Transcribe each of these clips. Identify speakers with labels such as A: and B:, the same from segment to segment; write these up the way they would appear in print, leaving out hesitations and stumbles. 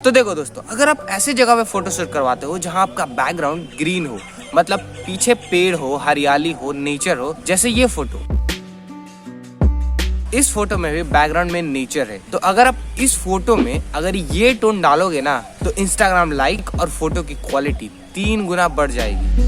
A: तो देखो दोस्तों, अगर आप ऐसी जगह पे फोटो शूट करवाते हो जहां आपका बैकग्राउंड ग्रीन हो, मतलब पीछे पेड़ हो, हरियाली हो, नेचर हो, जैसे ये फोटो, इस फोटो में भी बैकग्राउंड में नेचर है, तो अगर आप इस फोटो में अगर ये टोन डालोगे ना, तो इंस्टाग्राम लाइक और फोटो की क्वालिटी 3 गुना बढ़ जाएगी।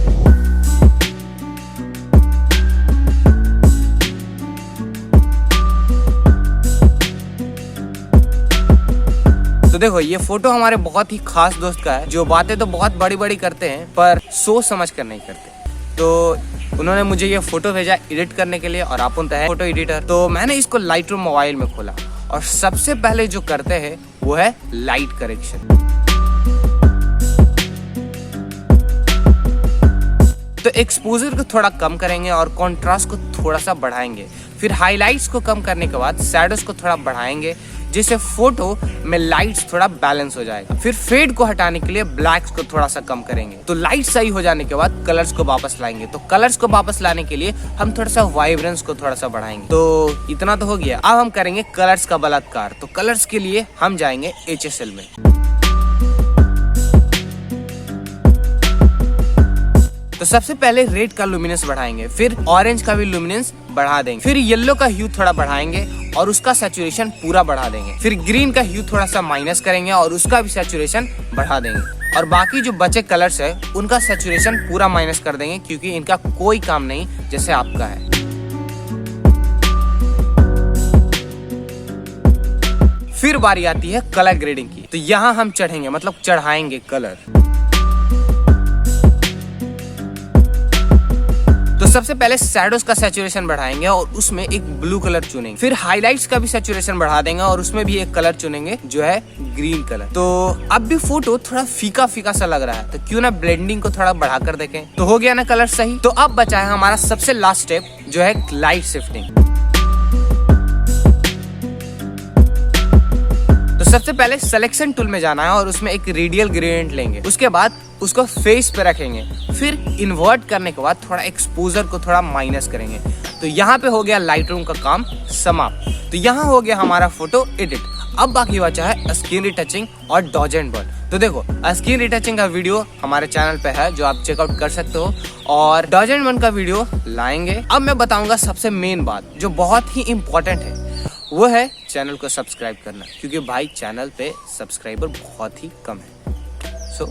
A: तो देखो, ये फोटो हमारे बहुत ही खास दोस्त का है, जो बातें तो बहुत बड़ी बड़ी करते हैं पर सोच समझ कर नहीं करते। तो उन्होंने मुझे ये फोटो भेजा एडिट करने के लिए, और अपन तो है फोटो एडिटर, तो मैंने इसको लाइटरूम मोबाइल में खोला और सबसे पहले जो करते हैं वो है लाइट करेक्शन। तो एक्सपोजर को थोड़ा कम करेंगे और कॉन्ट्रास्ट को थोड़ा सा बढ़ाएंगे, फिर हाइलाइट्स को कम करने के बाद शैडोज को थोड़ा बढ़ाएंगे, जिससे फोटो में लाइट्स थोड़ा बैलेंस हो जाएगा। फिर फेड को हटाने के लिए ब्लैक्स को थोड़ा सा कम करेंगे। तो लाइट सही हो जाने के बाद कलर्स को वापस लाएंगे। तो कलर्स को वापस लाने के लिए हम थोड़ा सा वाइब्रेंस को थोड़ा सा बढ़ाएंगे। तो इतना तो हो गया, अब हम करेंगे कलर्स का बलात्कार। तो कलर्स के लिए हम जाएंगे HSL में। तो सबसे पहले रेड का लुमिनेंस बढ़ाएंगे, फिर ऑरेंज का भी लुमिनेंस बढ़ा देंगे, फिर येलो का ह्यू थोड़ा बढ़ाएंगे और उसका सैचुरेशन पूरा बढ़ा देंगे, फिर ग्रीन का ह्यू थोड़ा सा माइनस करेंगे और उसका भी सैचुरेशन बढ़ा देंगे, और बाकी जो बचे कलर्स है उनका सैचुरेशन पूरा माइनस कर देंगे, क्योंकि इनका कोई काम नहीं जैसे आपका है। फिर बारी आती है कलर ग्रेडिंग की। तो यहाँ हम चढ़ेंगे, मतलब चढ़ाएंगे कलर। तो सबसे पहले शैडोज का सैचुरेशन बढ़ाएंगे और उसमें एक ब्लू कलर चुनेंगे, फिर हाइलाइट्स का भी सैचुरेशन बढ़ा देंगे और उसमें भी एक कलर चुनेंगे जो है ग्रीन कलर। तो अब भी फोटो थोड़ा फीका फीका सा लग रहा है, तो क्यों ना ब्लेंडिंग को थोड़ा बढ़ा कर देखें। तो हो गया ना कलर सही। तो अब बचा है हमारा सबसे लास्ट स्टेप, जो है लाइट शिफ्टिंग। तो सबसे पहले सिलेक्शन टूल में जाना है और उसमें एक रेडियल ग्रेडियंट लेंगे, उसके बाद उसको फेस पे रखेंगे, फिर इन्वर्ट करने के बाद थोड़ा एक्सपोजर को थोड़ा माइनस करेंगे। तो यहाँ पे हो गया लाइटरूम का काम समाप्त। तो यहाँ हो गया हमारा फोटो एडिट। अब बाकी बचा है स्क्रीन रिटचिंग और डॉज एंड बर्न। तो देखो, स्क्रीन रिटचिंग का वीडियो हमारे चैनल पे है जो आप चेकआउट कर सकते हो, और डॉज एंड बर्न का वीडियो लाएंगे। अब मैं बताऊंगा सबसे मेन बात जो बहुत ही इम्पोर्टेंट है, वो है चैनल को सब्सक्राइब करना, क्योंकि भाई चैनल पे सब्सक्राइबर बहुत ही कम है। सो